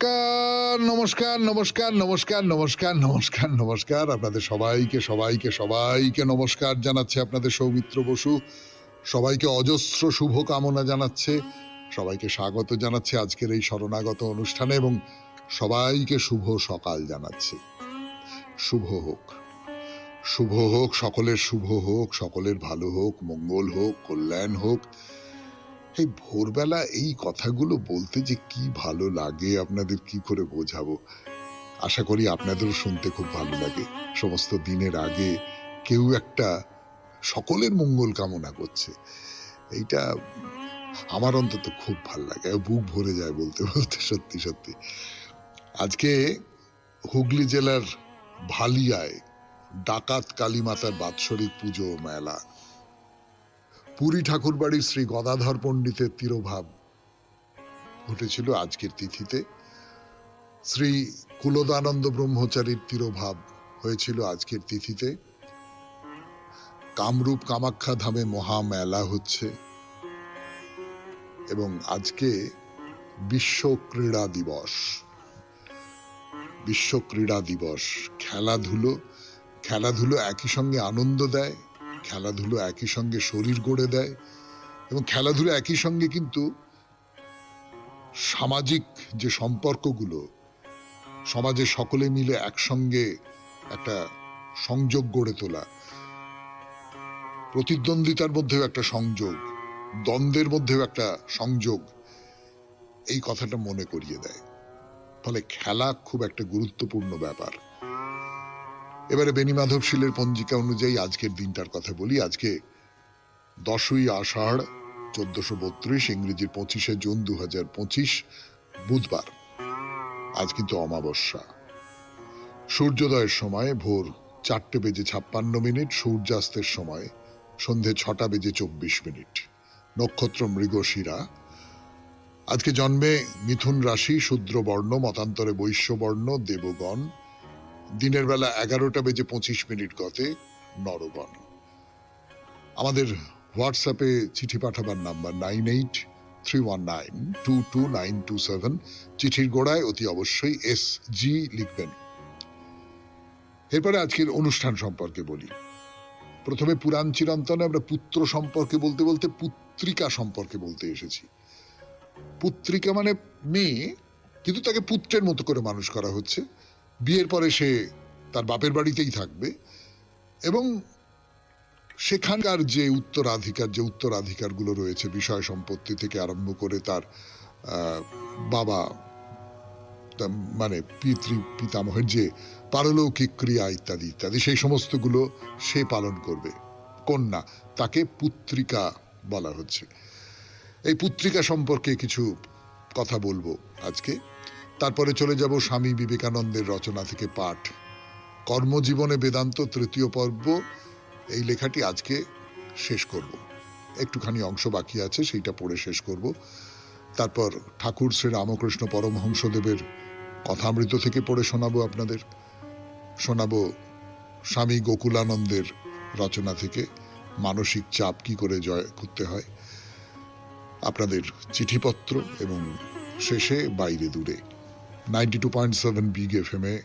নমস্কার নমস্কার নমস্কার নমস্কার নমস্কার নমস্কার নমস্কার আপনাদের সবাইকে সবাইকে সবাইকে নমস্কার জানাচ্ছে আপনাদের সৌমিত্র বসু। সবাইকে অজস্র শুভ কামনা জানাচ্ছে, সবাইকে স্বাগত জানাচ্ছে আজকের এই শরণাগত অনুষ্ঠানে এবং সবাইকে শুভ সকাল জানাচ্ছে। শুভ হোক, শুভ হোক, সকলের শুভ হোক, সকলের ভালো হোক, মঙ্গল হোক, কল্যাণ হোক। এই ভোরবেলা এই কথাগুলো বলতে যে কি ভালো লাগে আপনাদের কি করে বোঝাবো। আশা করি আপনাদেরও শুনতে খুব ভালো লাগে। সমস্ত দিনের আগে কেউ একটা সকলের মঙ্গল কামনা করছে, এইটা আমার অন্তত খুব ভালো লাগে, বুক ভরে যায় বলতে বলতে। সত্যি সত্যি আজকে হুগলি জেলার ভালিয়ায় ডাকাত কালী মাতার বাৎসরিক পুজো মেলা। পুরী ঠাকুরবাড়ির শ্রী গদাধর পণ্ডিতের তিরোভাব ঘটেছিল আজকের তিথিতে। শ্রী কুলদানন্দ ব্রহ্মচারীর তিরোভাব হয়েছিল আজকের তিথিতে। কামরূপ কামাখ্যা ধামে মহামেলা হচ্ছে এবং আজকে বিশ্ব ক্রীড়া দিবস। বিশ্ব ক্রীড়া দিবস। খেলাধুলো একই সঙ্গে আনন্দ দেয়, খেলাধুলো একই সঙ্গে শরীর গড়ে দেয় এবং খেলাধুলো একই সঙ্গে কিন্তু সামাজিক যে সম্পর্কগুলো, সমাজে সকলে মিলে একসঙ্গে একটা সংযোগ গড়ে তোলা, প্রতিদ্বন্দ্বিতার মধ্যেও একটা সংযোগ, দ্বন্দ্বের মধ্যেও একটা সংযোগ, এই কথাটা মনে করিয়ে দেয়। ফলে খেলা খুব একটা গুরুত্বপূর্ণ ব্যাপার। এবারে বেণীমাধব শীলের পঞ্জিকা অনুযায়ী আজকের দিনটার কথা বলি। আজকে 10ই আষাঢ় 1432, ইংরেজির 25শে জুন 2025, বুধবার। আজ কিন্তু অমাবস্যা। সূর্যোদয়ের সময় ভোর 4:56, সূর্যাস্তের সময় সন্ধে 6:24। নক্ষত্র মৃগশিরা। আজকে জন্মে মিথুন রাশি, শূদ্র বর্ণ, মতান্তরে বৈশ্য বর্ণ, দেবগণ। দিনের বেলা 11:25 গতে নরগণ। আমাদের হোয়াটসঅ্যাপে চিঠি পাঠাবার নাম্বার 9831922927। চিঠির গোড়ায় অতি অবশ্যই SG লিখবেন। এরপরে আজকের অনুষ্ঠান সম্পর্কে বলি। প্রথমে পুরাণ চিরন্তনে আমরা পুত্র সম্পর্কে বলতে বলতে পুত্রিকা সম্পর্কে বলতে এসেছি। পুত্রিকা মানে মেয়ে, কিন্তু তাকে পুত্রের মতো করে মানুষ করা হচ্ছে। বিয়ের পরে সে তার বাপের বাড়িতেই থাকবে এবং সেখানকার যে উত্তরাধিকারগুলো রয়েছে, বিষয় সম্পত্তি থেকে আরম্ভ করে তার বাবা মানে পিতামহের যে পারলৌকিক ক্রিয়া ইত্যাদি ইত্যাদি, সেই সমস্তগুলো সে পালন করবে। কন্যা, তাকে পুত্রিকা বলা হচ্ছে। এই পুত্রিকা সম্পর্কে কিছু কথা বলবো আজকে। তারপরে চলে যাব স্বামী বিবেকানন্দের রচনা থেকে পাঠ, কর্মজীবনে বেদান্ত, 3য় পর্ব। এই লেখাটি আজকে শেষ করব। একটুখানি অংশ বাকি আছে, সেইটা পড়ে শেষ করব। তারপর ঠাকুর শ্রী রামকৃষ্ণ পরমহংসদেবের কথামৃত থেকে পড়ে শোনাবো আপনাদের। শোনাবো স্বামী গোকুলানন্দের রচনা থেকে মানসিক চাপ কি করে জয় করতে হয়, আপনাদের চিঠিপত্র এবং শেষে বাইরে দূরে। 92.7 বিগ FM এ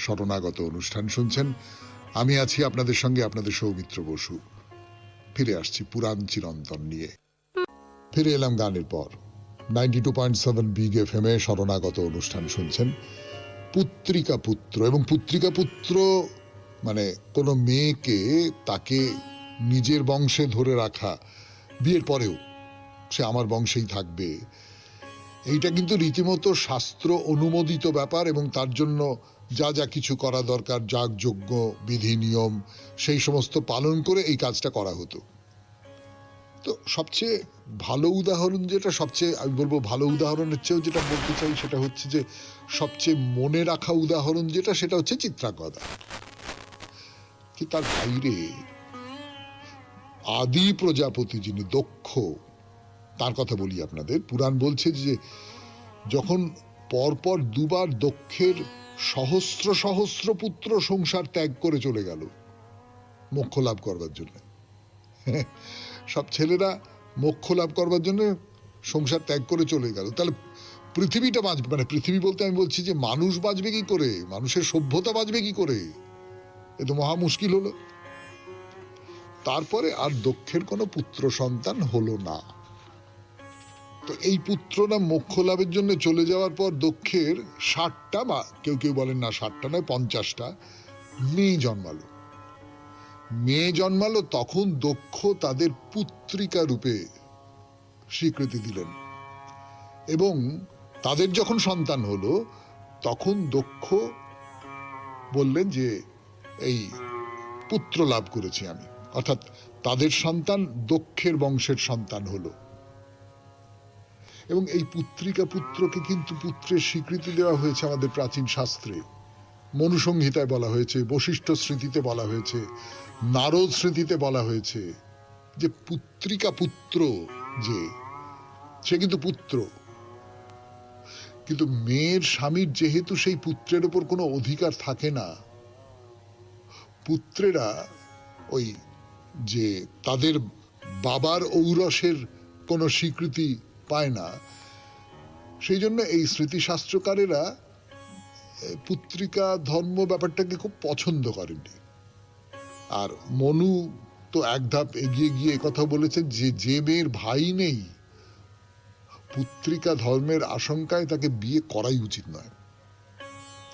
শরণাগত অনুষ্ঠান শুনছেন। আমি আছি আপনাদের সঙ্গে, আপনাদের সৌমিত্র বসু। ফিরে আসছি পুরাণ চিরন্তন নিয়ে। ফিরে এলাম গানের পর। 92.7 বিগ FM এ শরণাগত অনুষ্ঠান শুনছেন। পুত্রিকা পুত্র, এবং পুত্রিকা পুত্র মানে কোনো মেয়েকে তাকে নিজের বংশে ধরে রাখা, বিয়ের পরেও সে আমার বংশেই থাকবে, এইটা কিন্তু রীতিমতো শাস্ত্র অনুমোদিত ব্যাপার এবং তার জন্য যা যা কিছু করা দরকার, যাগযজ্ঞ, বিধি নিয়ম, সেই সমস্ত পালন করে এই কাজটা করা হতো। তো সবচেয়ে ভালো উদাহরণ যেটা, সবচেয়ে আমি বলবো ভালো উদাহরণের চেয়েও যেটা বলতে চাই সেটা হচ্ছে যে সবচেয়ে মনে রাখা উদাহরণ যেটা, সেটা হচ্ছে চিত্রাঙ্গদা। কি তার বাইরে আদি প্রজাপতি যিনি দক্ষ, তার কথা বলি আপনাদের। পুরাণ বলছে যে যখন পরপর দুবার দক্ষের সহস্র সহস্র পুত্র সংসার ত্যাগ করে চলে গেল মোক্ষ লাভ করবার জন্য, সব ছেলেরা মোক্ষ লাভ করবার জন্য সংসার ত্যাগ করে চলে গেল, তাহলে পৃথিবীটা বাঁচবে, মানে পৃথিবী বলতে আমি বলছি যে মানুষ বাঁচবে কি করে, মানুষের সভ্যতা বাঁচবে কি করে, এ তো মহা মুশকিল হলো। তারপরে আর দক্ষের কোনো পুত্র সন্তান হলো না। তো এই পুত্ররা মোক্ষ লাভের জন্য চলে যাওয়ার পর দক্ষের 60টা বা কেউ কেউ বলেন না 60টা নয় 50টা মেয়ে জন্মালো। মেয়ে জন্মালো তখন দক্ষ তাদের পুত্রিকা রূপে স্বীকৃতি দিলেন, এবং তাদের যখন সন্তান হলো তখন দক্ষ বললেন যে এই পুত্র লাভ করেছি আমি, অর্থাৎ তাদের সন্তান দক্ষের বংশের সন্তান হলো। এবং এই পুত্রিকা পুত্রকে কিন্তু পুত্রের স্বীকৃতি দেওয়া হয়েছে আমাদের প্রাচীন শাস্ত্রে। মনুসংহিতায় বলা হয়েছে, বশিষ্ঠ স্মৃতিতে বলা হয়েছে, নারদ স্মৃতিতে বলা হয়েছে যে পুত্রিকা পুত্র যে সে কিন্তু পুত্র। কিন্তু মেয়ের স্বামীর যেহেতু সেই পুত্রের উপর কোনো অধিকার থাকে না, পুত্রেরা ওই যে তাদের বাবার ঔরসের কোনো স্বীকৃতি পায় না, সেই জন্য এই স্মৃতিশাস্ত্রকারেরা পুত্রিকা ধর্ম ব্যাপারটাকে খুব পছন্দ করেননি। আর মনু তো এক ধাপ এগিয়ে গিয়ে কথা বলেছেন যে যে মেয়ের ভাই নেই, পুত্রিকা ধর্মের আশঙ্কায় তাকে বিয়ে করাই উচিত নয়।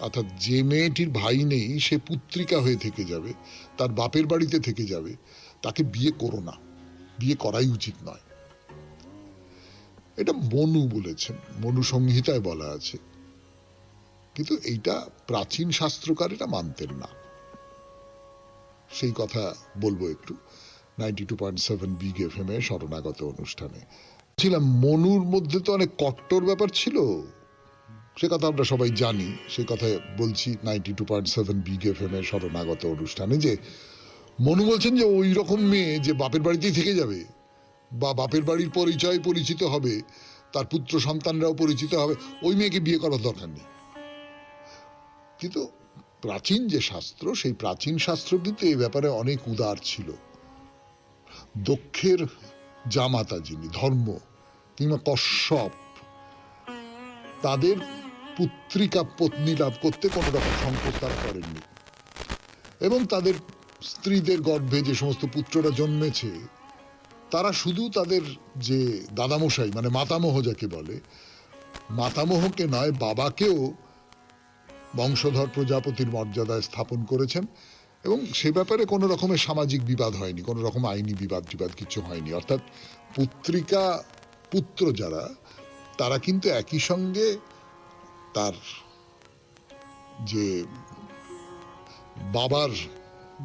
অর্থাৎ যে মেয়েটির ভাই নেই সে পুত্রিকা হয়ে থেকে যাবে, তার বাপের বাড়িতে থেকে যাবে, তাকে বিয়ে করো না, বিয়ে করাই উচিত নয়। এটা মনু বলেছেন, মনু সংহিতায় বলা আছে, কিন্তু এইটা প্রাচীন শাস্ত্রকারেরা মানতেন না। সেই কথা বলবো একটু 92.7 বিগ এফএম এ শরণাগত অনুষ্ঠানে। ছিলাম মনুর মধ্যে তো অনেক কট্টর ব্যাপার ছিল, সে কথা আমরা সবাই জানি। সেই কথা বলছি 92.7 বিগ এফএম এর শরণাগত অনুষ্ঠানে, যে মনু বলছেন যে ওই রকম মেয়ে যে বাপের বাড়িতেই থেকে যাবে বা বাপের বাড়ির পরিচয় পরিচিত হবে, তার পুত্র সন্তানরাও পরিচিত হবে, ওই মেয়েকে বিয়ে করার দরকার নেই। কিন্তু প্রাচীন যে শাস্ত্র, সেই প্রাচীন শাস্ত্র কিন্তু এই ব্যাপারে অনেক উদার ছিল। দক্ষের জামাতা যিনি ধর্ম কিংবা কশ্যপ, তাদের পুত্রিকা পত্নী লাভ করতে কোনো রকম সংকোচ তারা করেননি, এবং তাদের স্ত্রীদের গর্ভে যে সমস্ত পুত্ররা জন্মেছে তারা শুধু তাদের যে দাদামশাই মানে মাতামহ যাকে বলে, মাতামহকে নয় বাবাকেও বংশধর প্রজাপতির মর্যাদায় স্থাপন করেছেন, এবং সে ব্যাপারে কোনো রকমের সামাজিক বিবাদ হয়নি, কোনো রকম আইনি বিবাদ কিছু হয়নি। অর্থাৎ পুত্রিকা পুত্র যারা, তারা কিন্তু একই সঙ্গে তার যে বাবার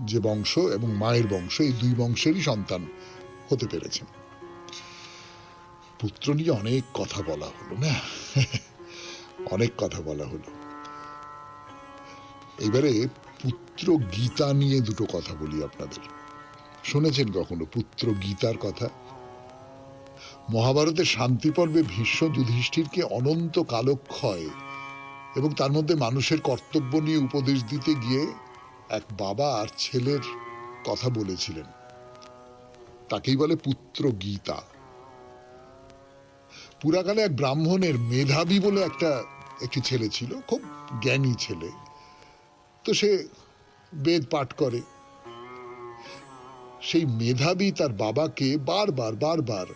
যে বংশ এবং মায়ের বংশ, এই দুই বংশেরই সন্তান হতে পেরেছেন। পুত্র নিয়ে অনেক কথা বলা হলো না, অনেক কথা বলা হলো। এবারে পুত্র গীতা নিয়ে দুটো কথা বলি আপনাদের। শুনেছেন কখনো পুত্র গীতার কথা? মহাভারতের শান্তি পর্বে ভীষ্ম যুধিষ্ঠিরকে অনন্ত কালক্ষয় এবং তার মধ্যে মানুষের কর্তব্য নিয়ে উপদেশ দিতে গিয়ে এক বাবা আর ছেলের কথা বলেছিলেন, তাকেই বলে পুত্র গীতা। পুরাকালে এক ব্রাহ্মণের মেধাবী বলে একটি ছেলে ছিল, খুব জ্ঞানী ছেলে। তো সে বেদ পাঠ করে। সেই মেধাবী তার বাবাকে বারবার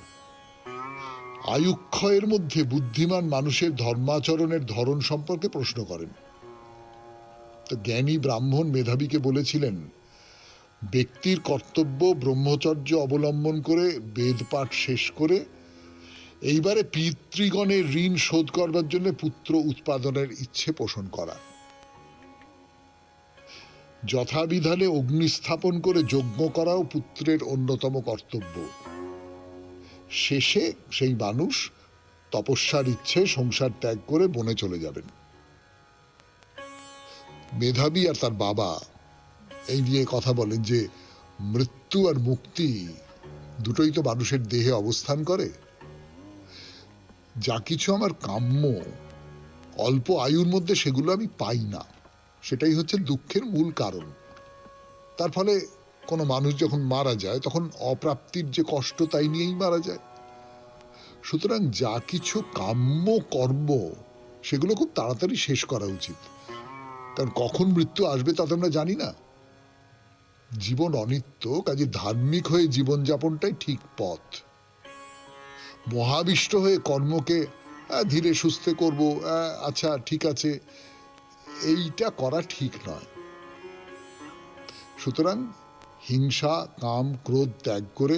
আয়ুক্ষয়ের মধ্যে বুদ্ধিমান মানুষের ধর্মাচরণের ধরন সম্পর্কে প্রশ্ন করেন। তো জ্ঞানী ব্রাহ্মণ মেধাবীকে বলেছিলেন, ব্যক্তির কর্তব্য ব্রহ্মচর্য অবলম্বন করে বেদ পাঠ শেষ করে এইবারে পিতৃগণের ঋণ শোধ করবার জন্য পুত্র উৎপাদনের ইচ্ছে পোষণ করা, যথাবিধানে অগ্নি স্থাপন করে যজ্ঞ করাও পুত্রের অন্যতম কর্তব্য। শেষে সেই মানুষ তপস্যার ইচ্ছে সংসার ত্যাগ করে বনে চলে যাবেন। মেধাবী আর তার বাবা এই নিয়ে কথা বলেন যে মৃত্যু আর মুক্তি দুটোই তো মানুষের দেহে অবস্থান করে। যা কিছু আমার কাম্য অল্প আয়ুর মধ্যে সেগুলো আমি পাই না, সেটাই হচ্ছে দুঃখের মূল কারণ। তার ফলে কোনো মানুষ যখন মারা যায় তখন অপ্রাপ্তির যে কষ্ট তাই নিয়েই মারা যায়। সুতরাং যা কিছু কাম্য কর্ম সেগুলো খুব তাড়াতাড়ি শেষ করা উচিত, কারণ কখন মৃত্যু আসবে তা তো আমরা জানি না। জীবন অনিত্য, কাজে ধার্মিক হয়ে জীবনযাপনটাই ঠিক পথ। মহাবিষ্ট হয়ে কর্মকে ধীরে সুস্থে করব, আচ্ছা ঠিক আছে, এইটা করা ঠিক নয়। সুতরাং হিংসা, কাম, ক্রোধ ত্যাগ করে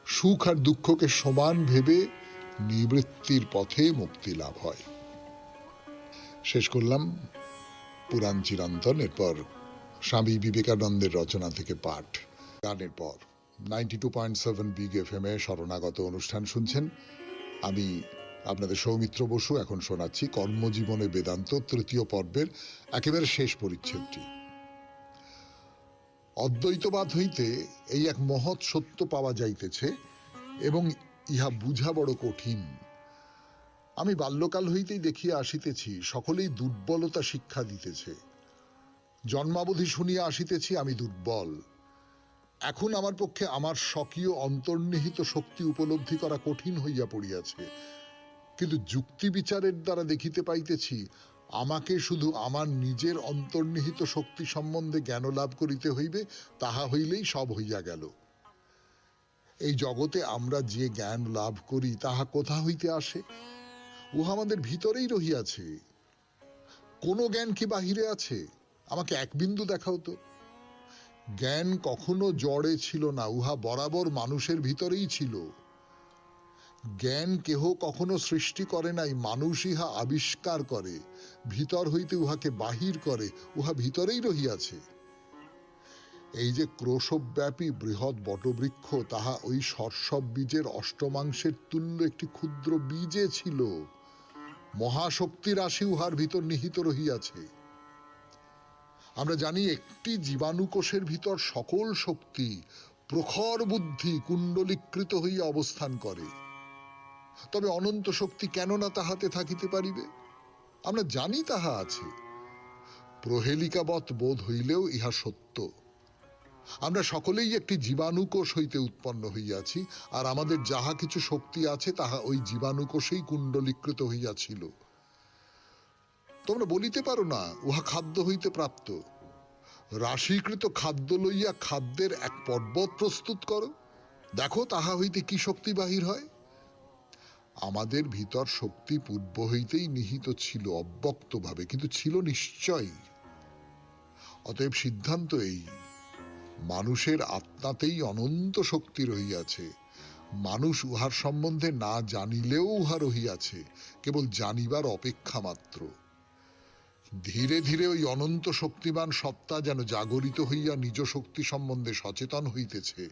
সুখ আর দুঃখকে সমান ভেবে নিবৃত্তির পথে মুক্তি লাভ হয়। শেষ করলাম পুরাণ চিরন্তন। এরপর স্বামী বিবেকানন্দের রচনা থেকে পাঠ। গানের পর 92.7 বিগ FM এ শরণাগত অনুষ্ঠান শুনছেন। আমি আপনাদের সৌমিত্র বসু এখন শোনাচ্ছি কর্মজীবনে বেদান্ত তৃতীয় পর্বের একেবারে শেষ পরিচ্ছেদটি। অদ্বৈতবাদ হইতে এই এক মহৎ সত্য পাওয়া যাইতেছে এবং ইহা বুঝা বড় কঠিন। আমি বাল্যকাল হইতেই দেখিয়া আসিতেছি সকলেই দুর্বলতা শিক্ষা দিতেছে। জন্মাবধি শুনিয়া আসিতেছি আমি দুর্বল। এখন আমার পক্ষে আমার স্বকীয় অন্তর্নিহিত শক্তি উপলব্ধি করা কঠিন হইয়া পড়িয়াছে, কিন্তু যুক্তি বিচারের দ্বারা দেখিতে পাইতেছি আমাকে শুধু আমার নিজের অন্তর্নিহিত শক্তি সম্বন্ধে জ্ঞান লাভ করিতে হইবে, তাহা হইলেই সব হইয়া গেল। এই জগতে আমরা যে জ্ঞান লাভ করি তাহা কোথা হইতে আসে? উহা আমাদের ভিতরেই রহিয়াছে। কোন জ্ঞান কি বাহিরে আছে? আমাকে এক বিন্দু দেখাও তো। জ্ঞান কখনো জড়ে ছিল না, উহা বরাবর মানুষের ভিতরেই ছিল। জ্ঞান কেহ কখনো সৃষ্টি করে নাই, মানুষ ইহা আবিষ্কার করে, ভিতর হইতে উহাকে বাহির করে, উহা ভিতরেই রহিয়াছে। এই যে ক্রোশব্যাপী বৃহৎ বটবৃক্ষ, তাহা ওই সর্ষব বীজের অষ্টমাংশের তুল্য একটি ক্ষুদ্র বীজে ছিল। মহাশক্তির রাশি উহার ভিতর নিহিত রহিয়াছে। আমরা জানি একটি জীবাণুকোষের ভিতর সকল শক্তি প্রখর বুদ্ধি কুণ্ডলীকৃত হইয়া অবস্থান করে। তবে অনন্ত শক্তি কেন না তাহাতে থাকিতে পারিবে? আমরা জানি তাহা আছে, প্রহেলিকাবৎ বোধ হইলেও ইহা সত্য। আমরা সকলেই একটি জীবাণুকোষ হইতে উৎপন্ন হইয়াছি, আর আমাদের যাহা কিছু শক্তি আছে তাহা ওই জীবাণুকোষেই কুণ্ডলীকৃত হইয়াছিল। তোমরা বলিতে পারো না উহা খাদ্য হইতে প্রাপ্ত। রাশিকৃত খাদ্য লইয়া খাদ্যের এক পর্বত প্রস্তুত করো, দেখো তাহা হইতে কি শক্তি বাহির হয়। আমাদের ভিতর শক্তি পূর্ব হইতেই নিহিত ছিল অব্যক্তভাবে, কিন্তু ছিল নিশ্চয়ই। অতএব সিদ্ধান্ত এই, মানুষের আত্মাতেই অনন্ত শক্তি রহিয়াছে। মানুষ উহার সম্বন্ধে না জানিলেও উহা রহিয়াছে, কেবল জানিবার অপেক্ষা মাত্র। ধীরে ধীরে ওই অনন্ত শক্তিমান সত্তা যেন জাগরিত হইয়া নিজ শক্তি সম্বন্ধে সচেতন হইতেছে,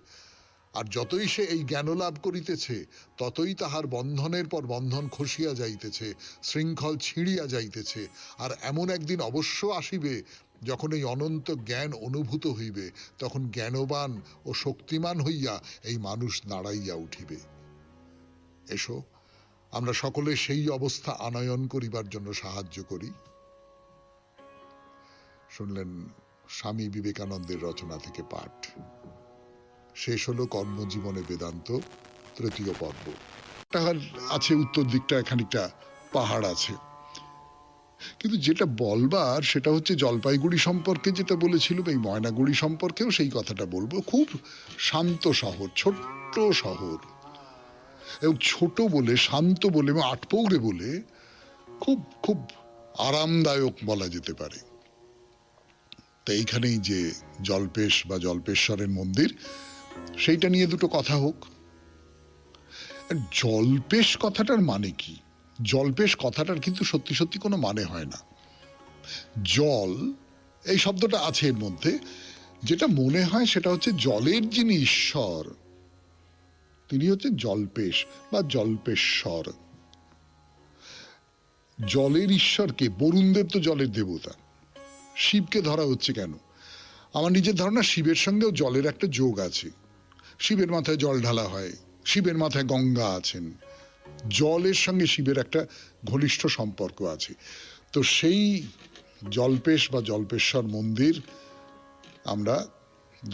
আর যতই সে এই জ্ঞান লাভ করিতেছে ততই তাহার বন্ধনের পর বন্ধন খসিয়া যাইতেছে, শৃঙ্খল ছিঁড়িয়া যাইতেছে। আর এমন একদিন অবশ্য আসিবে যখন এই অনন্ত জ্ঞান অনুভূত হইবে, তখন জ্ঞানবান ও শক্তিমান হইয়া এই মানুষ দাঁড়াইয়া উঠিবে। এসো আমরা সকলে সেই অবস্থা আনয়ন করিবার জন্য সাহায্য করি। শুনলেন স্বামী বিবেকানন্দের রচনা থেকে পাঠ। শেষ হলো কর্মজীবনে বেদান্ত তৃতীয় পর্ব। তাহার আছে উত্তর দিকটা খানিকটা পাহাড় আছে, কিন্তু যেটা বলবার সেটা হচ্ছে জলপাইগুড়ি সম্পর্কে যেটা বলেছিল, এই ময়নাগুড়ি সম্পর্কেও সেই কথাটা বলবো। খুব শান্ত শহর, ছোট্ট শহর, এবং ছোট বলে, শান্ত বলে এবং আটপৌরে বলে খুব খুব আরামদায়ক বলা যেতে পারে। তা এইখানেই যে জল্পেশ বা জল্পেশ্বরের মন্দির, সেইটা নিয়ে দুটো কথা হোক। জল্পেশ কথাটার মানে কি? জল্পেশ কথাটার কিন্তু সত্যি সত্যি কোনো মানে হয় না। জল এই শব্দটা আছে এর মধ্যে, যেটা মনে হয় সেটা হচ্ছে জলের যিনি ঈশ্বর তিনি হচ্ছেন জল্পেশ বা জল্পেশ্বর। জলের ঈশ্বরকে, বরুণদেব তো জলের দেবতা, শিবকে ধরা হচ্ছে কেন? আমার নিজের ধারণা শিবের সঙ্গেও জলের একটা যোগ আছে। শিবের মাথায় জল ঢালা হয়, শিবের মাথায় গঙ্গা আছেন, জলের সঙ্গে শিবের একটা ঘনিষ্ঠ সম্পর্ক আছে। তো সেই জল্পেশ বা জল্পেশ্বর মন্দির আমরা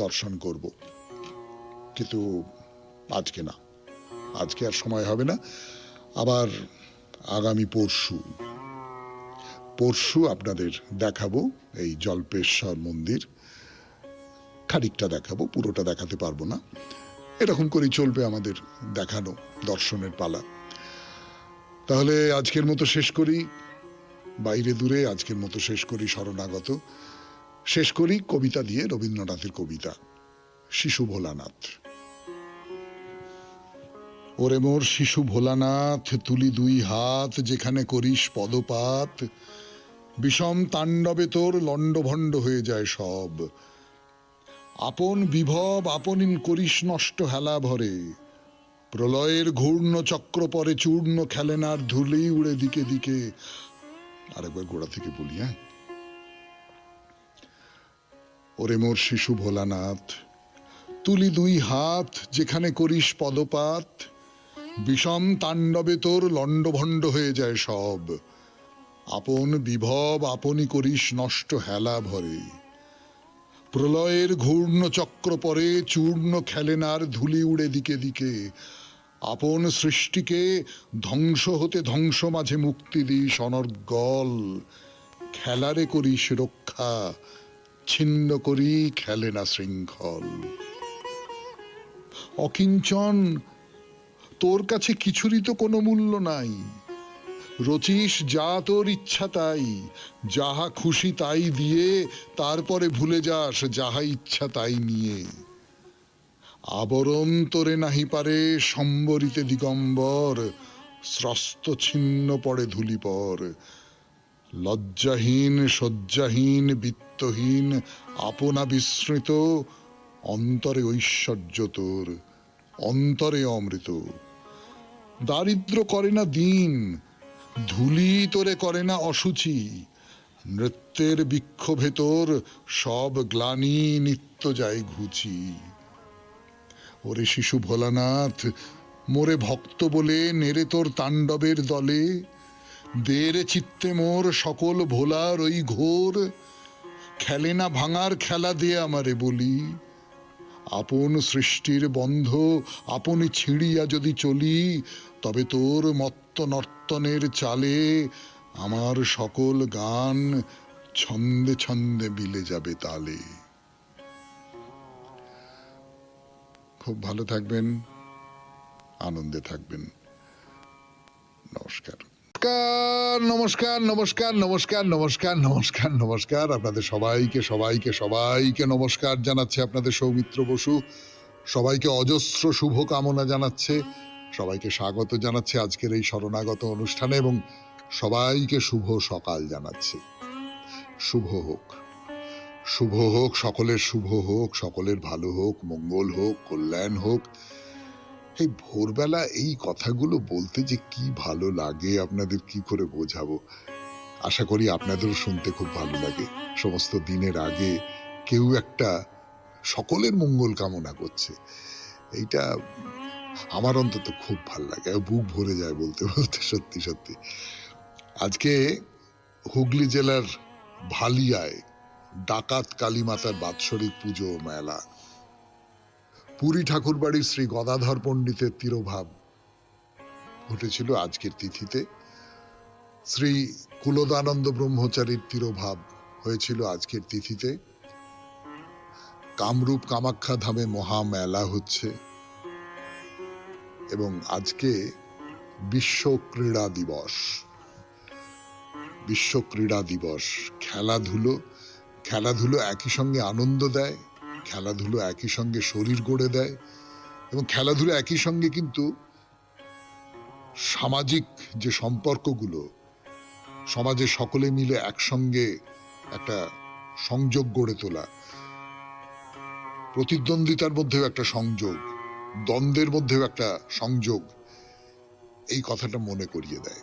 দর্শন করব, কিন্তু আজকে না, আজকে আর সময় হবে না। আবার আগামী পরশু আপনাদের দেখাবো এই জল্পেশ্বর মন্দির। খানিকটা দেখাবো, পুরোটা দেখাতে পারবো না। এরকম করেই চলবে আমাদের দেখানো দর্শনের পালা। তাহলে আজকের মতো শেষ করি, বাইরে দূরে আজকের মতো শেষ করি, শরণাগত শেষ করি কবিতা দিয়ে, রবীন্দ্রনাথের কবিতা শিশু ভোলানাথ। ওরে মোর শিশু ভোলানাথ, তুলি দুই হাত যেখানে করিস পদপাত, বিষম তাণ্ডবে তোর লণ্ডভণ্ড হয়ে যায় সব। আপন বিভব আপনিন করিস নষ্ট হেলা ভরে, প্রলয়ের ঘূর্ণ চক্র পরে চূর্ণ খেলেনার ধুলি উড়ে দিকে দিকে। আরেকবার গোড়া থেকে বলি, হ্যাঁ। ওরে মোর শিশু ভোলানাথ, তুলি দুই হাত যেখানে করিস পদপাত, বিষম তাণ্ডবে তোর লণ্ডভণ্ড হয়ে যায় সব। আপন বিভব আপনি করিস নষ্ট হেলা ভরে, প্রলয়ের ঘূর্ণ চক্র পরে চূর্ণ খেলেনার ধুলি উড়ে দিকে দিকে। আপন সৃষ্টিকে ধ্বংস হতে ধ্বংস মাঝে মুক্তি দিস অনর্গল, খেলারে করিস রক্ষা ছিন্ন করি খেলে না শৃঙ্খল। অকিঞ্চন, তোর কাছে কিছুরই তো কোনো মূল্য নাই, রচিস যা তোর ইচ্ছা তাই, যাহা খুশি তাই দিয়ে তারপরে ভুলে যাস যাহা ইচ্ছা তাই নিয়ে। আবরণ তোরে নাহি পারে সম্বরিতে দিগম্বর, স্রস্ত ছিন্ন পড়ে ধুলি পর। লজ্জাহীন শয্যাহীন বিত্তহীন আপনা বিস্মৃত, অন্তরে ঐশ্বর্য তোর অন্তরে অমৃত। দারিদ্র করে না দিন, ধুলি তোরে করে না অসুচি, নৃত্যের বিক্ষোভে তোর সব গ্লানি নিত্য যায় ঘুচি। ওরে শিশু ভোলানাথ, মোরে ভক্ত বলে নেড়ে তোর তাণ্ডবের দলে, দেরে চিত্তে মোর সকল ভোলার ওই ঘোর, খেলে না ভাঙার খেলা দে আমারে বলি। আপন সৃষ্টির বন্ধ আপনি ছিঁড়িয়া যদি চলি, তবে তোর মত্ত নর্তনের চালে আমার সকল গান ছন্দে ছন্দে মিলে যাবে তালে। খুব ভালো থাকবেন, আনন্দে থাকবেন। নমস্কার নমস্কার নমস্কার নমস্কার নমস্কার নমস্কার নমস্কার। আপনাদের সবাইকে সবাইকে সবাইকে নমস্কার জানাচ্ছে আপনাদের সৌমিত্র বসু। সবাইকে অজস্র শুভ কামনা জানাচ্ছে, সবাইকে স্বাগত জানাচ্ছে আজকের এই শরণাগত অনুষ্ঠানে, এবং সবাইকে শুভ সকাল জানাচ্ছে। শুভ হোক, শুভ হোক, সকলের শুভ হোক, সকলের ভালো হোক, মঙ্গল হোক, কল্যাণ হোক। এই ভোরবেলা এই কথাগুলো বলতে যে কি ভালো লাগে আপনাদের কি করে বোঝাবো। আশা করি আপনাদেরও শুনতে খুব ভালো লাগে। সমস্ত দিনের আগে কেউ একটা সকলের মঙ্গল কামনা করছে, এইটা আমার অন্তত খুব ভালো লাগে, বুক ভরে যায় বলতে বলতে। সত্যি সত্যি আজকে হুগলি জেলার ভালিয়ায় ডাকাত কালী মাতার বাৎসরিক পুজো মেলা। পুরী ঠাকুরবাড়ির শ্রী গদাধর পণ্ডিতের তিরোভাব ঘটেছিল আজকের তিথিতে। শ্রী কুলদানন্দ ব্রহ্মচারীর তিরোভাব হয়েছিল আজকের তিথিতে। কামরূপ কামাখ্যা ধামে মহা মেলা হচ্ছে, এবং আজকে বিশ্ব ক্রীড়া দিবস। বিশ্ব ক্রীড়া দিবস, খেলাধুলো একই সঙ্গে আনন্দ দেয়, খেলাধুলো একই সঙ্গে শরীর গড়ে দেয়, এবং খেলাধুলো একই সঙ্গে কিন্তু সামাজিক যে সম্পর্কগুলো, সমাজে সকলে মিলে একসঙ্গে একটা সংযোগ গড়ে তোলা, প্রতিদ্বন্দ্বিতার মধ্যেও একটা সংযোগ, দ্বন্দ্বের মধ্যেও একটা সংযোগ, এই কথাটা মনে করিয়ে দেয়।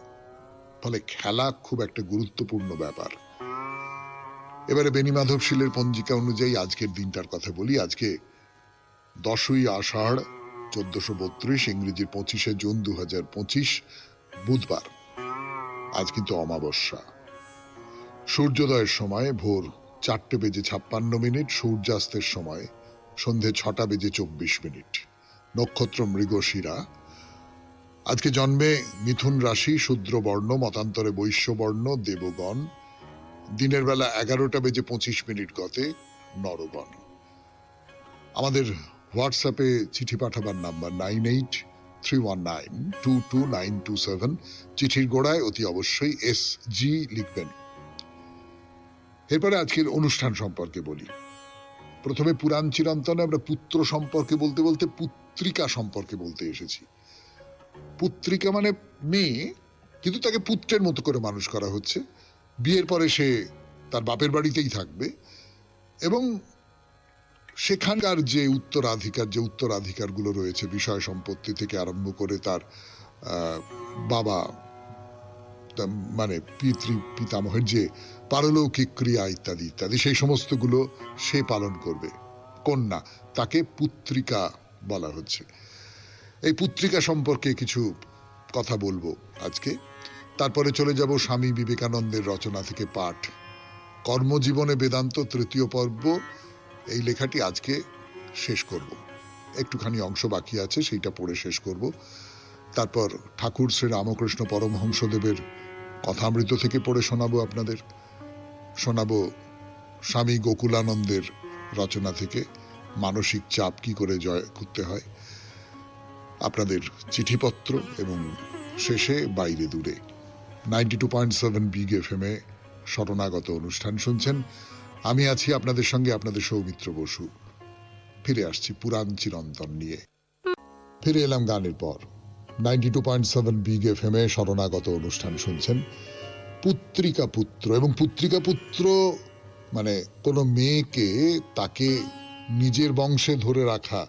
ফলে খেলা খুব একটা গুরুত্বপূর্ণ ব্যাপার। এবারে বেণীমাধব শীলের পঞ্জিকা অনুযায়ী আজকের দিনটার কথা বলি। আজকে 10ই আষাঢ় 1432, ইংরেজির 25শে জুন 2025, বুধবার। আজ কিন্তু অমাবস্যা। সূর্যোদয়ের সময় ভোর 4:56, সূর্যাস্তের সময় সন্ধে 6:24। নক্ষত্র মৃগশিরা, আজকে জন্মে মিথুন রাশি, শূদ্র বর্ণ, মতান্তরে বৈশ্য বর্ণ, দেবগণ। দিনের বেলা 11:25 গতে নরগণ। আমাদের হোয়াটসঅ্যাপে চিঠি পাঠাবার নাম্বার 9831922927। চিঠির গোড়ায় অতি অবশ্যই SG লিখবেন। এরপরে আজকের অনুষ্ঠান সম্পর্কে বলি। প্রথমে পুরাণ চিরন্তনে আমরা পুত্র সম্পর্কে বলতে বলতে পুত্রিকা সম্পর্কে বলতে এসেছি। পুত্রিকা মানে মেয়ে, কিন্তু তাকে পুত্রের মতো করে মানুষ করা হচ্ছে। বিয়ের পরে সে তার বাপের বাড়িতেই থাকবে এবং সেখানকার যে উত্তরাধিকারগুলো রয়েছে, বিষয় সম্পত্তি থেকে আরম্ভ করে তার বাবা মানে পিতামহের যে পারলৌকিক ক্রিয়া ইত্যাদি ইত্যাদি, সেই সমস্তগুলো সে পালন করবে। কন্যা, তাকে পুত্রিকা বলা হচ্ছে। এই পুত্রিকা সম্পর্কে কিছু কথা বলবো আজকে। তারপরে চলে যাব স্বামী বিবেকানন্দের রচনা থেকে পাঠ, কর্মজীবনে বেদান্ত, তৃতীয় পর্ব। এই লেখাটি আজকে শেষ করব। একটুখানি অংশ বাকি আছে, সেইটা পড়ে শেষ করব। তারপর ঠাকুর শ্রী রামকৃষ্ণ পরমহংসদেবের কথামৃত থেকে পড়ে শোনাবো আপনাদের। শোনাবো স্বামী গোকুলানন্দের রচনা থেকে মানসিক চাপ কি করে জয় করতে হয়, আপনাদের চিঠিপত্র, এবং শেষে বাইরে দূরে 92.7 বিগ FM এ শরণাগত অনুষ্ঠান শুনছেন। আমি আছি আপনাদের সঙ্গে, আপনাদের সৌমিত্র বসু। ফিরে আসছি পুরাণ চিরন্তন নিয়ে। ফিরে এলাম গানের পর। 92.7 বিগ FM এ শরণাগত অনুষ্ঠান শুনছেন। পুত্রিকা পুত্র, এবং পুত্রিকা পুত্র মানে কোনো মেয়েকে তাকে নিজের বংশে ধরে রাখা,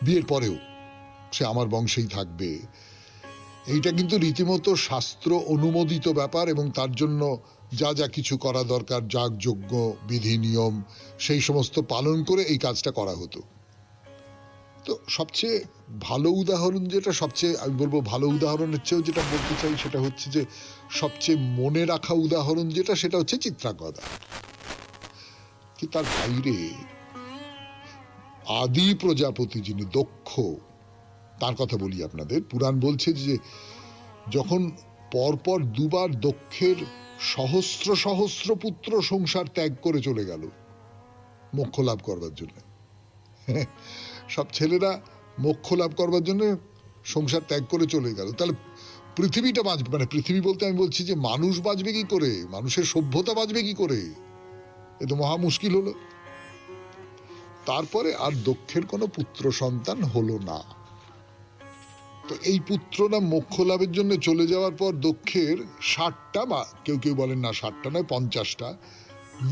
বিয়ের পরেও সে আমার বংশেই থাকবে, এইটা কিন্তু রীতিমতো শাস্ত্র অনুমোদিত ব্যাপার। এবং তার জন্য যা যা কিছু করা দরকার, যাগযজ্ঞ, বিধি নিয়ম, সেই সমস্ত পালন করে এই কাজটা করা হতো। তো সবচেয়ে ভালো উদাহরণ যেটা, আমি বলবো ভালো উদাহরণের চেয়েও যেটা বলতে চাই সেটা হচ্ছে যে সবচেয়ে মনে রাখা উদাহরণ যেটা, সেটা হচ্ছে চিত্রাঙ্গদা। কি তার বাইরে আদি প্রজাপতি যিনি দক্ষ, তার কথা বলি আপনাদের। পুরাণ বলছে যে যখন পরপর দুবার দক্ষের সহস্র সহস্র পুত্র সংসার ত্যাগ করে চলে গেল মোক্ষ লাভ করবার জন্য, সব ছেলেরা মোক্ষ লাভ করবার জন্য সংসার ত্যাগ করে চলে গেল, তাহলে পৃথিবীটা বাঁচবে, মানে পৃথিবী বলতে আমি বলছি যে মানুষ বাঁচবে কি করে, মানুষের সভ্যতা বাঁচবে কি করে, এ তো মহা মুশকিল হলো। তারপরে আর দক্ষের কোনো পুত্র সন্তান হলো না। তো এই পুত্ররা মোক্ষ লাভের জন্য চলে যাওয়ার পর দক্ষের 60টা, বা কেউ কেউ বলেন না 60টা নয় 50টা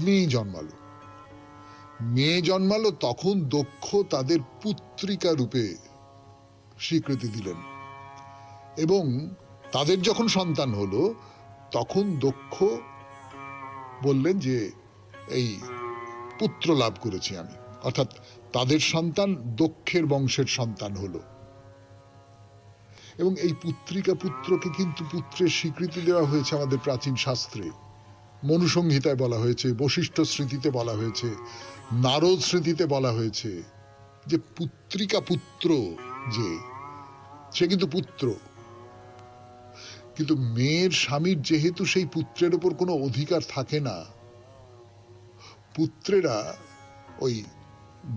মেয়ে জন্মালো। মেয়ে জন্মালো, তখন দক্ষ তাদের পুত্রিকা রূপে স্বীকৃতি দিলেন। এবং তাদের যখন সন্তান হলো তখন দক্ষ বললেন যে এই পুত্র লাভ করেছি আমি, অর্থাৎ তাদের সন্তান দক্ষের বংশের সন্তান হলো। এবং এই পুত্রিকা পুত্রকে কিন্তু পুত্রের স্বীকৃতি দেওয়া হয়েছে আমাদের প্রাচীন শাস্ত্রে। মনুসংহিতায় বলা হয়েছে, বশিষ্ঠ স্মৃতিতে বলা হয়েছে, নারদ স্মৃতিতে বলা হয়েছে যে পুত্রিকা পুত্র যে সে কিন্তু পুত্র। কিন্তু মেয়ের স্বামীর যেহেতু সেই পুত্রের উপর কোনো অধিকার থাকে না, পুত্রেরা ওই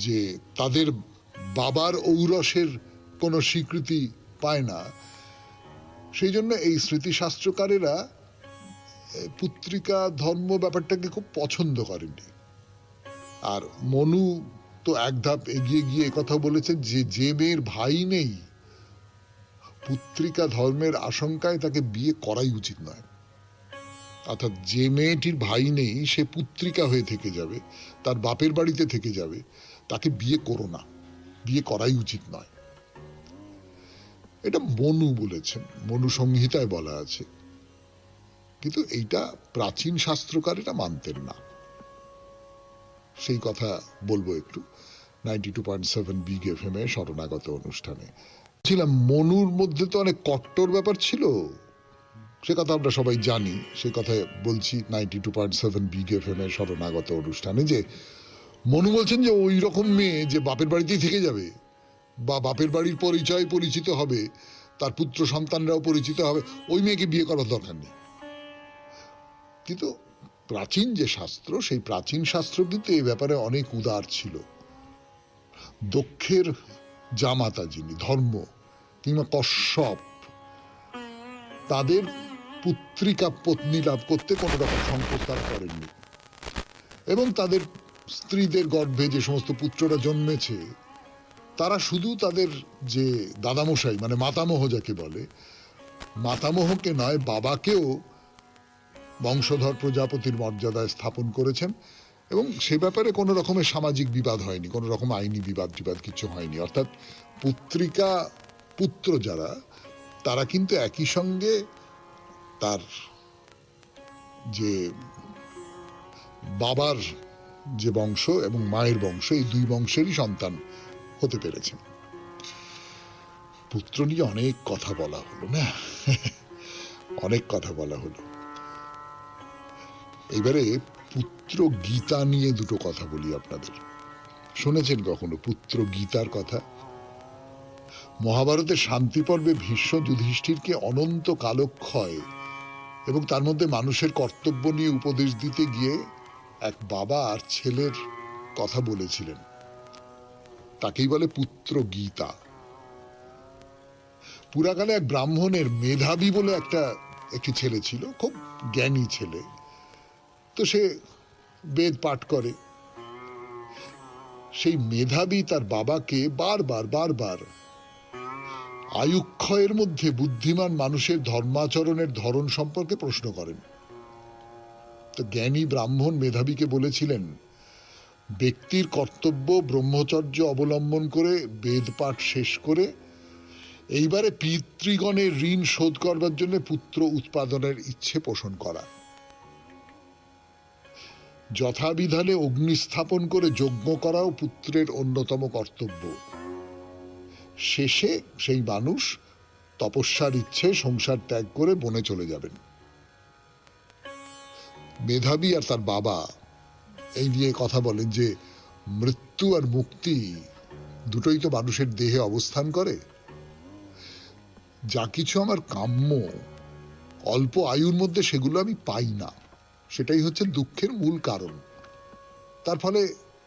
যে তাদের বাবার ঔরসের কোনো স্বীকৃতি পায় না, সেই জন্য এই স্মৃতিশাস্ত্রকারেরা পুত্রিকা ধর্ম ব্যাপারটাকে খুব পছন্দ করেননি। আর মনু তো এক ধাপ এগিয়ে গিয়ে কথা বলেছেন যে যে মেয়ের ভাই নেই, পুত্রিকা ধর্মের আশঙ্কায় তাকে বিয়ে করাই উচিত নয়। অর্থাৎ যে মেয়েটির ভাই নেই সে পুত্রিকা হয়ে থেকে যাবে, তার বাপের বাড়িতে থেকে যাবে, তাকে বিয়ে করো না, বিয়ে করাই উচিত নয়। এটা মনু বলেছেন, মনু সংহিতায় বলা আছে। কিন্তু এইটা প্রাচীন শাস্ত্রকারেরা মানতেন না। সেই কথা বলবো একটু 92.7 বিগ FM এ শরণাগত অনুষ্ঠানে। ছিলাম মনুর মধ্যে তো অনেক কট্টর ব্যাপার ছিল, সে কথা আমরা সবাই জানি। সে কথা বলছি 92.7 বিগ FM এ শরণাগত অনুষ্ঠানে, যে মনু বলছেন যে ওই রকম মেয়ে যে বাপের বাড়িতেই থেকে যাবে বা বাপের বাড়ির পরিচয় পরিচিত হবে, তার পুত্র সন্তানরাও পরিচিত হবে, ওই মেয়েকে বিয়ে করার দরকার নেই। কিন্তু প্রাচীন যে শাস্ত্র, সেই প্রাচীন শাস্ত্র কিন্তু এই ব্যাপারে অনেক উদার ছিল। দক্ষের জামাতা যিনি ধর্ম কিংবা কশ্যপ, তাদের পুত্রিকা পত্নী লাভ করতে কোনো রকম সংকোচ তারা করেননি, এবং তাদের স্ত্রীদের গর্ভে যে সমস্ত পুত্ররা জন্মেছে তারা শুধু তাদের যে দাদামশাই মানে মাতামহ যাকে বলে, মাতামহকে নয় বাবাকেও বংশধর প্রজাপতির মর্যাদায় স্থাপন করেছেন, এবং সে ব্যাপারে কোনো রকমের সামাজিক বিবাদ হয়নি, কোনো রকম আইনি বিবাদ টিবাদ কিছু হয়নি। অর্থাৎ পুত্রিকা পুত্র যারা, তারা কিন্তু একই সঙ্গে তার যে বাবার যে বংশ এবং মায়ের বংশ, এই দুই বংশেরই সন্তান হতে পেরেছেন। পুত্র নিয়ে অনেক কথা বলা হলো না, অনেক কথা বলা হলো। এবারে পুত্র গীতা নিয়ে দুটো কথা বলি আপনাদের। শুনেছেন কখনো পুত্র গীতার কথা? মহাভারতের শান্তি পর্বে ভীষ্ম যুধিষ্ঠিরকে অনন্ত কালক্ষয় এবং তার মধ্যে মানুষের কর্তব্য নিয়ে উপদেশ দিতে গিয়ে এক বাবা আর ছেলের কথা বলেছিলেন, তাকেই বলে পুত্র গীতা। পুরাকালে এক ব্রাহ্মণের মেধাবী বলে একটি ছেলে ছিল, খুব জ্ঞানী ছেলে। তো সে বেদ পাঠ করে। সেই মেধাবী তার বাবাকে বারবার আয়ুক্ষয়ের মধ্যে বুদ্ধিমান মানুষের ধর্মাচরণের ধরন সম্পর্কে প্রশ্ন করেন। তো জ্ঞানী ব্রাহ্মণ মেধাবীকে বলেছিলেন, ব্যক্তির কর্তব্য ব্রহ্মচর্য অবলম্বন করে বেদ পাঠ শেষ করে এইবারে পিতৃগণের ঋণ শোধ করবার জন্য পুত্র উৎপাদনের ইচ্ছে পোষণ করা, যথাবিধানে অগ্নিস্থাপন করে যজ্ঞ করাও পুত্রের অন্যতম কর্তব্য। শেষে সেই মানুষ তপস্যার ইচ্ছে সংসার ত্যাগ করে বনে চলে যাবেন। মেধাবী আর তার বাবা এই নিয়ে কথা বলেন যে মৃত্যু আর মুক্তি দুটোই তো মানুষের দেহে অবস্থান করে। যা কিছু আমার কাম্য অল্প আয়ুর মধ্যে সেগুলো আমি পাই না, সেটাই হচ্ছে দুঃখের মূল কারণ। তার ফলে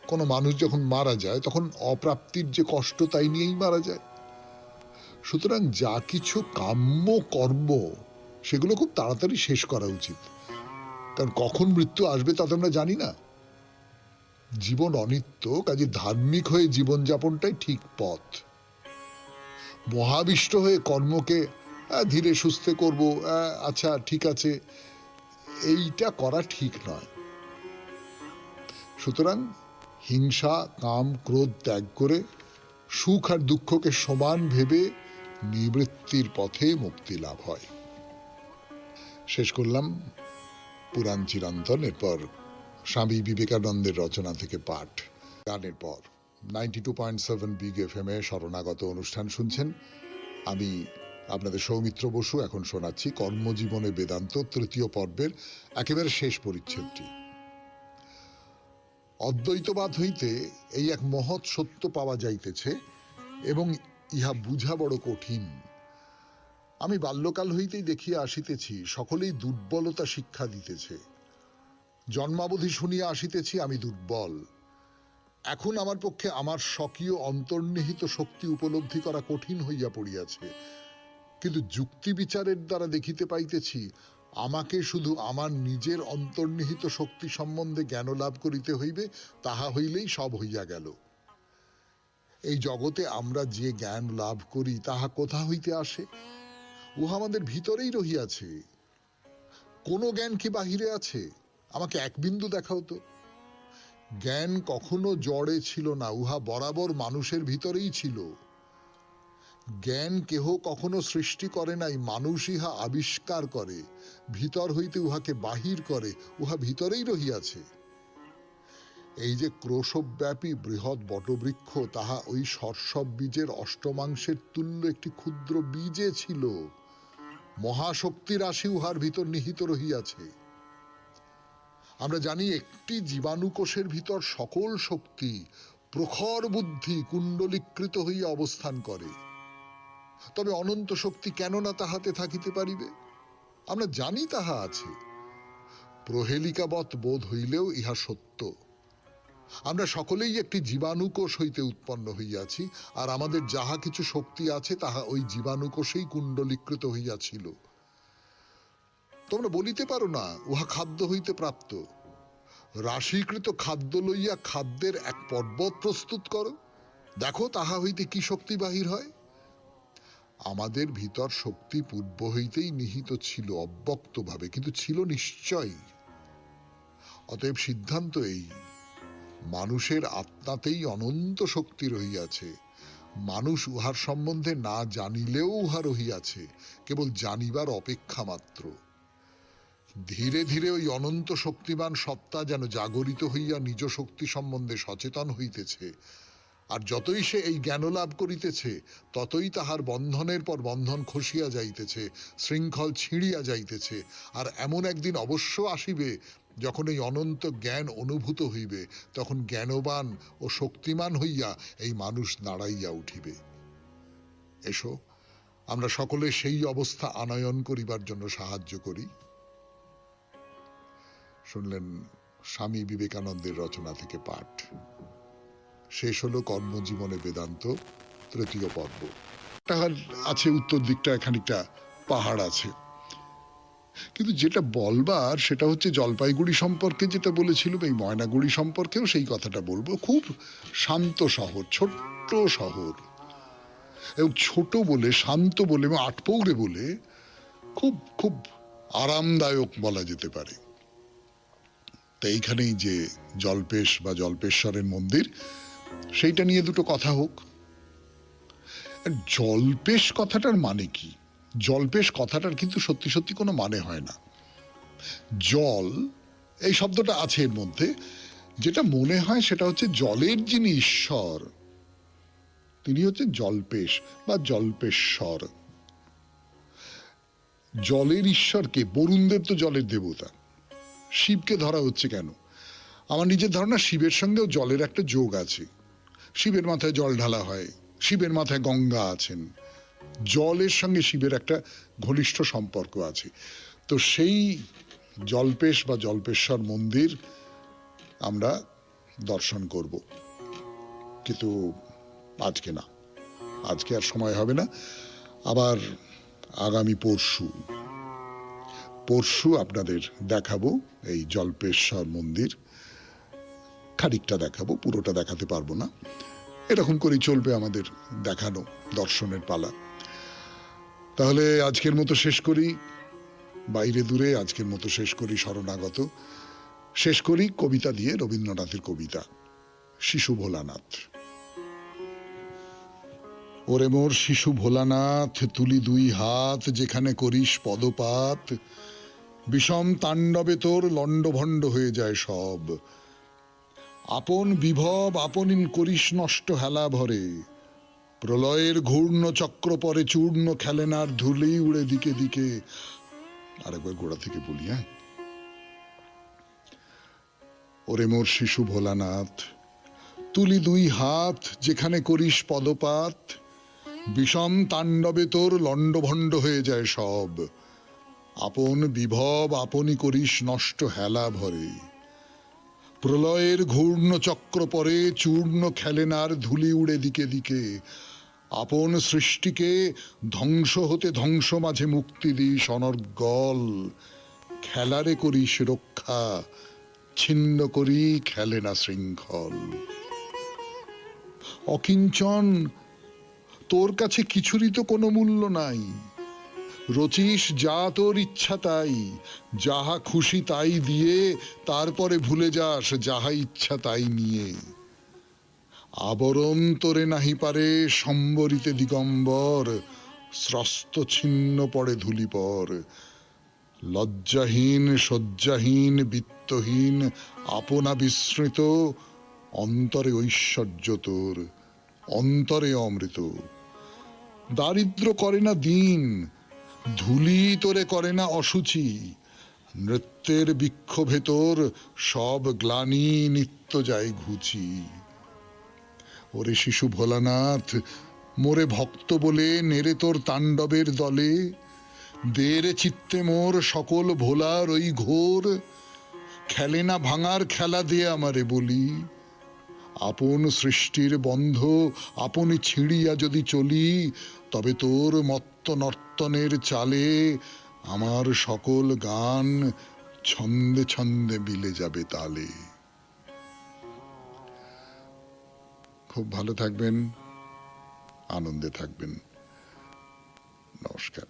কোনো মানুষ যখন মারা যায় তখন অপ্রাপ্তির যে কষ্ট তাই নিয়েই মারা যায়। সুতরাং যা কিছু কাম্য কর্ম সেগুলো খুব তাড়াতাড়ি শেষ করা উচিত, কারণ কখন মৃত্যু আসবে তা তো আমরা জানি না। জীবন অনিত্য, কাজে ধার্মিক হয়ে জীবনযাপনটাই ঠিক পথ। মহাবিষ্ট হয়ে কর্মকে ধীরে সুস্থে করব, আচ্ছা ঠিক আছে, এইটা করা ঠিক নয়। সুতরাং হিংসা কাম ক্রোধ ত্যাগ করে সুখ আর দুঃখকে সমান ভেবে নিবৃত্তির পথে মুক্তি লাভ হয়। শেষ করলাম পুরাণ চিরন্তন। এরপর স্বামী বিবেকানন্দের রচনা থেকে পাঠ। গানের পর 92.7 বিগ FM এ শরণাগত অনুষ্ঠান শুনছেন। আমি আপনাদের সৌমিত্র বসু এখন শোনাচ্ছি কর্মজীবনে বেদান্ত তৃতীয় পর্বের একেবারে শেষ পরিচ্ছেদটি। অদ্বৈতবাদ হইতে এই এক মহৎ সত্য পাওয়া যাইতেছে এবং ইহা বুঝা বড় কঠিন। আমি বাল্যকাল হইতেই দেখিয়া আসিতেছি সকলেই দুর্বলতা শিক্ষা দিতেছে। জন্মাবধি শুনিয়া আসিতেছি আমি দুর্বল। এখন আমার পক্ষে আমার স্বকীয় অন্তর্নিহিত শক্তি উপলব্ধি করা কঠিন হইয়া পড়িয়াছে, কিন্তু যুক্তি বিচারের দ্বারা দেখিতে পাইতেছি আমাকে শুধু আমার নিজের অন্তর্নিহিত শক্তি সম্বন্ধে জ্ঞান লাভ করিতে হইবে, তাহা হইলেই সব হইয়া গেল। এই জগতে আমরা যে জ্ঞান লাভ করি তাহা কোথা হইতে আসে? উহা আমাদের ভিতরেই রহিয়াছে। কোন জ্ঞান কি বাহিরে আছে? আমাকে এক বিন্দু দেখাও তো। জ্ঞান কখনো জড়ে ছিল না, উহা বরাবর মানুষের ভিতরেই ছিল। জ্ঞান কেহ কখনো সৃষ্টি করে নাই, মানুষ ইহা আবিষ্কার করে, ভিতর হইতে উহাকে বাহির করে, উহা ভিতরেই রহিয়াছে। এই যে ক্রোশব্যাপী বৃহৎ বটবৃক্ষ, তাহা ওই সর্ষব বীজের অষ্টমাংশের তুল্য একটি ক্ষুদ্র বীজে ছিল। মহাশক্তি রাশি উহার ভিতর নিহিত রহিয়াছে। আমরা জানি একটি জীবাণুকোষের ভিতর সকল শক্তি প্রখর বুদ্ধি কুণ্ডলীকৃত হইয়া অবস্থান করে। তবে অনন্ত শক্তি কেন না তাহাতে থাকিতে পারিবে? আমরা জানি তাহা আছে, প্রহেলিকাবৎ বোধ হইলেও ইহা সত্য। আমরা সকলেই একটি জীবাণুকোষ হইতে উৎপন্ন হইয়াছি, আর আমাদের যাহা কিছু শক্তি আছে তাহা ওই জীবাণুকোষেই কুণ্ডলীকৃত হইয়াছিল। তোমরা বলিতে পারো না উহা খাদ্য হইতে প্রাপ্ত। রাশীকৃত খাদ্য লইয়া খাদ্যের এক পর্বত প্রস্তুত করো, দেখো তাহা হইতে কি শক্তি বাহির হয়। আমাদের ভিতর শক্তি পূর্ব হইতেই নিহিত ছিল অব্যক্তভাবে, কিন্তু ছিল নিশ্চয়ই। অতএব সিদ্ধান্ত এই, মানুষের আত্মাতেই অনন্ত শক্তি রহিয়াছে। মানুষ উহার সম্বন্ধে না জানিলেও উহা রহিয়াছে, কেবল জানিবার অপেক্ষা মাত্র। ধীরে ধীরে ওই অনন্ত শক্তিমান সত্তা যেন জাগরিত হইয়া নিজ শক্তি সম্বন্ধে সচেতন হইতেছে, আর যতই সে এই জ্ঞান লাভ করিতেছে ততই তাহার বন্ধনের পর বন্ধন খসিয়া যাইতেছে, শৃঙ্খল ছিঁড়িয়া যাইতেছে। আর এমন একদিন অবশ্য আসিবে যখন এই অনন্ত জ্ঞান অনুভূত হইবে, তখন জ্ঞানবান ও শক্তিমান হইয়া এই মানুষ দাঁড়াইয়া উঠিবে। এসো আমরা সকলে সেই অবস্থা আনয়ন করিবার জন্য সাহায্য করি। শুনলেন স্বামী বিবেকানন্দের রচনা থেকে পাঠ। শেষ হলো কর্মজীবনে বেদান্ত তৃতীয় পর্ব। আছে উত্তর দিকটা খানিকটা পাহাড় আছে, কিন্তু যেটা বলবার সেটা হচ্ছে জলপাইগুড়ি সম্পর্কে যেটা বলেছিলাম, এই ময়নাগুড়ি সম্পর্কেও সেই কথাটা বলবো। খুব শান্ত শহর, ছোট্ট শহর, এবং ছোট বলে, শান্ত বলে এবং আটপৌরে বলে খুব খুব আরামদায়ক বলা যেতে পারে। তো এইখানেই যে জল্পেশ বা জল্পেশ্বরের মন্দির, সেইটা নিয়ে দুটো কথা হোক। জল্পেশ কথাটার মানে কি? জল্পেশ কথাটার কিন্তু সত্যি সত্যি কোনো মানে হয় না। জল এই শব্দটা আছে এর মধ্যে, যেটা মনে হয় সেটা হচ্ছে জলের যিনি ঈশ্বর তিনি হচ্ছে জল্পেশ বা জল্পেশ্বর। জলের ঈশ্বরকে, বরুণদেব তো জলের দেবতা, শিবকে ধরা হচ্ছে কেন? আমার নিজের ধারণা শিবের সঙ্গেও জলের একটা যোগ আছে। শিবের মাথায় জল ঢালা হয়, শিবের মাথায় গঙ্গা আছেন, জলের সঙ্গে শিবের একটা ঘনিষ্ঠ সম্পর্ক আছে। তো সেই জল্পেশ বা জল্পেশ্বর মন্দির আমরা দর্শন করব, কিন্তু আজকে না, আজকে আর সময় হবে না। আবার আগামী পরশু আপনাদের দেখাবো এই জল্পেশ্বর মন্দির। খানিকটা দেখাবো, পুরোটা দেখাতে পারবো না। এরকম করেই চলবে আমাদের দেখানো, দর্শনের পালা। তাহলে আজকের মতো শেষ করি, বাইরে দূরে আজকের মতো শেষ করি, শরণাগত শেষ করি কবিতা দিয়ে, রবীন্দ্রনাথের কবিতা শিশু ভোলানাথ। ওরে মোর শিশু ভোলানাথ, তুলি দুই হাত যেখানে করিস পদপাত, বিষম তাণ্ডবে তোর লণ্ডভণ্ড হয়ে যায় সব। আপন বিভব আপনিন করিস নষ্ট হেলা ভরে, প্রলয়ের ঘূর্ণ চক্র পরে চূর্ণ খেলেনার ধুলি উড়ে দিকে দিকে। আরেকবার গোড়া থেকে বলি, হ্যাঁ। ওরে মোর শিশু ভোলানাথ, তুলি দুই হাত যেখানে করিস পদপাত, বিষম তাণ্ডবে তোর লণ্ডভণ্ড হয়ে যায় সব। আপন বিভব আপনি করিস নষ্ট হেলা ভরে, প্রলয়ের ঘূর্ণ চক্র পরে চূর্ণ খেলেনার ধুলি উড়ে দিকে দিকে। আপন সৃষ্টিকে ধ্বংস হতে ধ্বংস মাঝে মুক্তি দিস অনর্গল, খেলারে করিস রক্ষা ছিন্ন করি খেলে না শৃঙ্খল। অকিঞ্চন, তোর কাছে কিছুরই তো কোনো মূল্য নাই, রচিস যা তোর ইচ্ছা তাই, যাহা খুশি তাই দিয়ে তারপরে ভুলে যাস যাহা ইচ্ছা তাই নিয়ে। আবরণ তোরে নাহি পারে সম্বরিতে দিগম্বর, স্রস্ত ছিন্ন পড়ে ধূলিপর। লজ্জাহীন শয্যাহীন বিত্তহীন আপনা বিস্মৃত, অন্তরে ঐশ্বর্য তোর অন্তরে অমৃত। দারিদ্র করে না দিন, ধূলি তোরে করে না অসুচি, নৃত্যের বিক্ষোভে তোর সব গ্লানি নিত্য যায় ঘুচি। ওরে শিশু ভোলানাথ, মোরে ভক্ত বলে নেড়ে তোর তাণ্ডবের দলে, দের চিত্তে মোর সকল ভোলার ওই ঘোর, খেলে না ভাঙার খেলা দিয়ে আমারে বলি, আপন সৃষ্টির বন্ধ আপনি ছিঁড়িয়া যদি চলি, তবে তোর মত্ত নর্তনের চালে আমার সকল গান ছন্দে ছন্দে মিলে যাবে তালে। খুব ভালো থাকবেন, আনন্দে থাকবেন। নমস্কার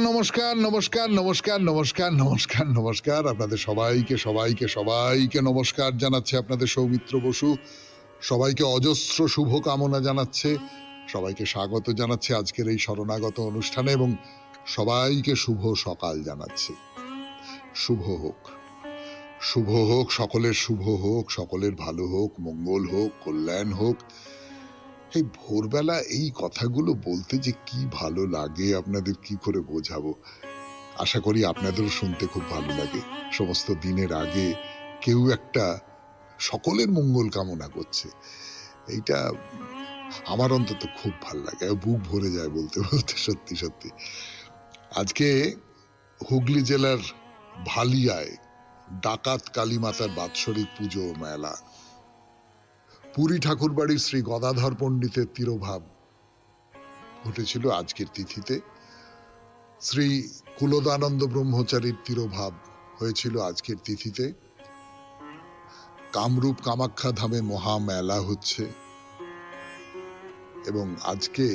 নমস্কার নমস্কার নমস্কার নমস্কার নমস্কার নমস্কার। আপনাদের সবাইকে সবাইকে সবাইকে নমস্কার জানাচ্ছে আপনাদের সৌমিত্র বসু। সবাইকে অজস্র শুভ কামনা জানাচ্ছে, সবাইকে স্বাগত জানাচ্ছে আজকের এই শরণাগত অনুষ্ঠানে, এবং সবাইকে শুভ সকাল জানাচ্ছে। শুভ হোক, শুভ হোক, সকলের শুভ হোক, সকলের ভালো হোক, মঙ্গল হোক, কল্যাণ হোক। এই ভোরবেলা এই কথাগুলো বলতে যে কি ভালো লাগে আপনাদের কি করে বোঝাবো। আশা করি আপনাদেরও শুনতে খুব ভালো লাগে। সমস্ত দিনের আগে কেউ একটা সকলের মঙ্গল কামনা করছে, এইটা আমার অন্তত খুব ভালো লাগে, বুক ভরে যায় বলতে বলতে। সত্যি সত্যি আজকে হুগলি জেলার ভালিয়ায় ডাকাত কালী মাতার বাৎসরিক পুজো মেলা। পুরী ঠাকুরবাড়ির শ্রী গদাধর পণ্ডিতের তিরোভাব ঘটেছিল আজকের তিথিতে। শ্রী কুলদানন্দ ব্রহ্মচারীর তিরোভাব হয়েছিল আজকের তিথিতে। কামরূপ কামাখ্যা ধামে মহা মেলা হচ্ছে, এবং আজকে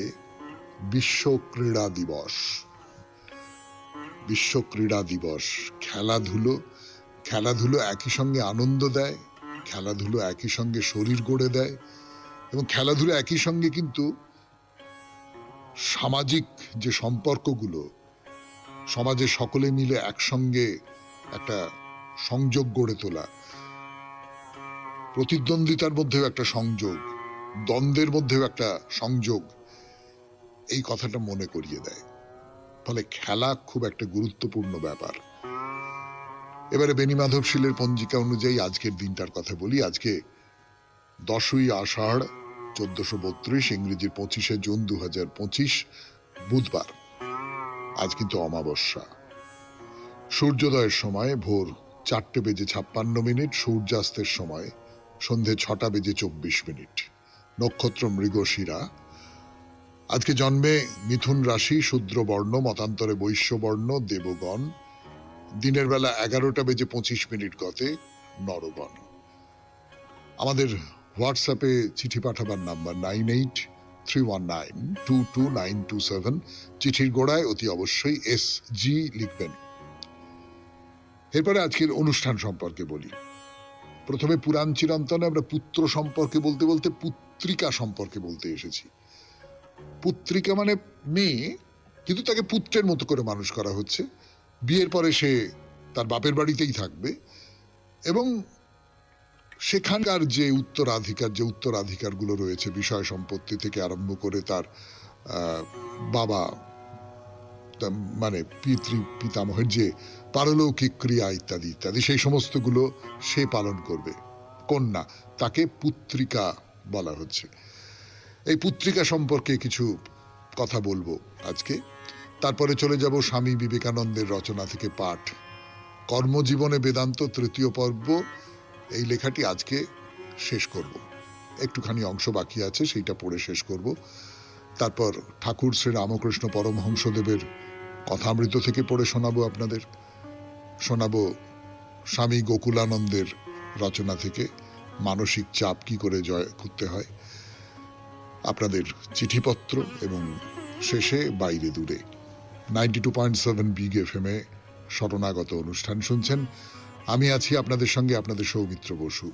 বিশ্ব ক্রীড়া দিবস। বিশ্ব ক্রীড়া দিবস। খেলাধুলো, খেলাধুলো একই সঙ্গে আনন্দ দেয়, খেলাধুলো একই সঙ্গে শরীর গড়ে দেয়, এবং খেলাধুলো একই সঙ্গে কিন্তু সামাজিক যে সম্পর্কগুলো, সমাজে সকলে মিলে একসঙ্গে একটা সংযোগ গড়ে তোলা, প্রতিদ্বন্দ্বিতার মধ্যেও একটা সংযোগ, দ্বন্দ্বের মধ্যেও একটা সংযোগ, এই কথাটা মনে করিয়ে দেয়। ফলে খেলা খুব একটা গুরুত্বপূর্ণ ব্যাপার। এবারে বেণীমাধব শীলের পঞ্জিকা অনুযায়ী আজকের দিনটার কথা বলি। আজকে 10ই আষাঢ় 1432, ইংরেজির 25শে জুন 2025, বুধবার। আজ কিন্তু অমাবস্যা। সূর্যোদয়ের সময় ভোর 4:56, সূর্যাস্তের সময় সন্ধে 6:24। নক্ষত্র মৃগশিরা। আজকে জন্মে মিথুন রাশি, শূদ্র বর্ণ, মতান্তরে বৈশ্য বর্ণ, দেবগণ। দিনের বেলা 11:25 গতে নরগণ। আমাদের হোয়াটসঅ্যাপে চিঠি পাঠাবার নাম্বার 9831922927। চিঠির গোড়ায় অতি অবশ্যই SG লিখবেন। এরপরে আজকের অনুষ্ঠান সম্পর্কে বলি। প্রথমে পুরাণ চিরন্তনে আমরা পুত্র সম্পর্কে বলতে বলতে পুত্রিকা সম্পর্কে বলতে এসেছি। পুত্রিকা মানে মেয়ে, কিন্তু তাকে পুত্রের মতো করে মানুষ করা হচ্ছে। বিয়ের পরে সে তার বাপের বাড়িতেই থাকবে, এবং সেখানকার যে উত্তরাধিকারগুলো রয়েছে, বিষয় সম্পত্তি থেকে আরম্ভ করে তার বাবা মানে পিতামহের যে পারলৌকিক ক্রিয়া ইত্যাদি ইত্যাদি, সেই সমস্তগুলো সে পালন করবে। কন্যা, তাকে পুত্রিকা বলা হচ্ছে। এই পুত্রিকা সম্পর্কে কিছু কথা বলবো আজকে। তারপরে চলে যাব স্বামী বিবেকানন্দের রচনা থেকে পাঠ, কর্মজীবনে বেদান্ত, 3য় পর্ব। এই লেখাটি আজকে শেষ করব, একটুখানি অংশ বাকি আছে, সেইটা পড়ে শেষ করব। তারপর ঠাকুর শ্রী রামকৃষ্ণ পরমহংসদেবের কথামৃত থেকে পড়ে শোনাবো আপনাদের। শোনাবো স্বামী গোকুলানন্দের রচনা থেকে মানসিক চাপ কি করে জয় করতে হয়, আপনাদের চিঠিপত্র, এবং শেষে বাইরে দূরে। 92.7 বিগ FM-এ শরণাগত অনুষ্ঠান শুনছেন। আমি আছি আপনাদের সঙ্গে, আপনাদের সৌমিত্র বসু।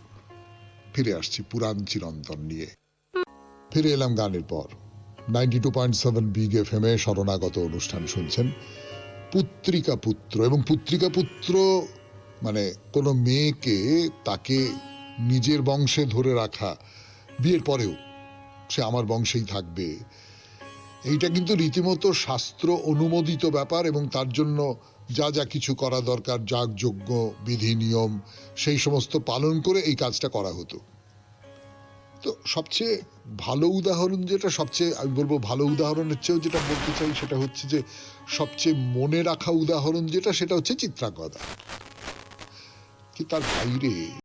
ফিরে আসছি পুরাণ চিরন্তন নিয়ে। ফিরে এলাম গানের পর। 92.7 বিগ FM-এ শরণাগত অনুষ্ঠান শুনছেন। পুত্রিকা পুত্র, এবং পুত্রিকা পুত্র মানে কোনো মেয়েকে তাকে নিজের বংশে ধরে রাখা, বিয়ের পরেও সে আমার বংশেই থাকবে, এইটা কিন্তু রীতিমতো শাস্ত্র অনুমোদিত ব্যাপার, এবং তার জন্য যা যা কিছু করা দরকার, যাগযজ্ঞ, বিধি নিয়ম, সেই সমস্ত পালন করে এই কাজটা করা হতো। তো সবচেয়ে ভালো উদাহরণ যেটা, সবচেয়ে আমি বলবো ভালো উদাহরণের চেয়েও যেটা বলতে চাই সেটা হচ্ছে যে সবচেয়ে মনে রাখা উদাহরণ যেটা, সেটা হচ্ছে চিত্রাঙ্গদা। কি তার বাইরে